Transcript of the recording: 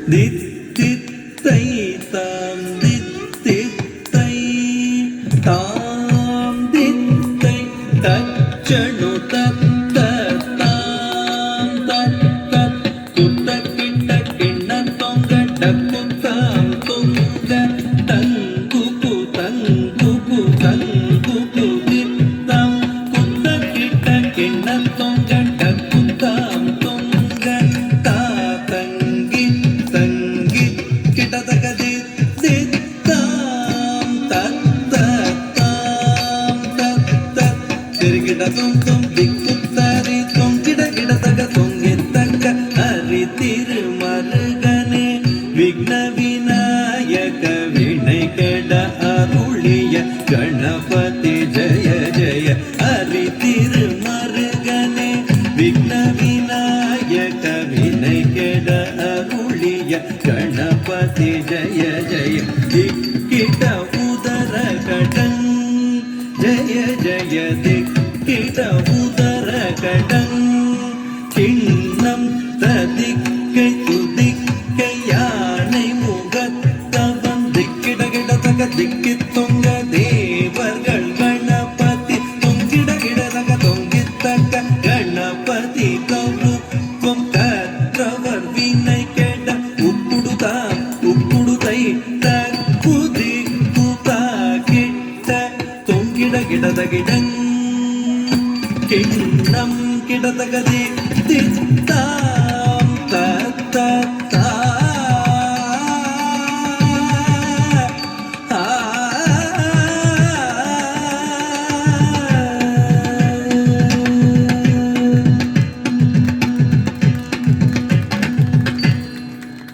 தித்தித்தை தாம் தித்தித்தை தாம் தித்தை தச்சணு தத்த தாம் தத்த குத்த கிட்ட கிண்ண தொங்க டக்குத்தாம் தொங்க தங்குகு தங்குகு தங்குகு தித்தம் குத்த கிட்ட கிண்ண தொங்க டக்குத்தாம் தொங்க தாதங்கி தங்கி கிட்டதகதி தித்தாம் தத்த தாம் தத்த திருகிட தொங்கும் திக்குத்தாரி தொங்கிட கிடதக தொங்கித்தக்க ஹரி திருமருகனே விக்ன விநாயக வினை கெட அருளிய கணபதி ஜய ஜய ஹரி திருமருகனே விக்ன விநாயக வினை கெட அருளிய கணபதி ஜய ஜய திக்கிட உதர கடங் ஜய ஜய திக்கிட உதர கடங் கிண்ணம் ததிக்கை துதிக்கை யானை முகத்தவன் திக்கிட கிடதக திக்கி தொங்க தேவர்கள் கணபதி தொங்கிட கிடதக தொங்கித்தக்க கணபதி கௌரவம் கற்றவர் வினை கெட உப்புடுதை தக்குதி குதா கிட்ட தொங்கிட கிடதகிடங் கிண்ணம் கிடதகதி தித்தாம் தத்த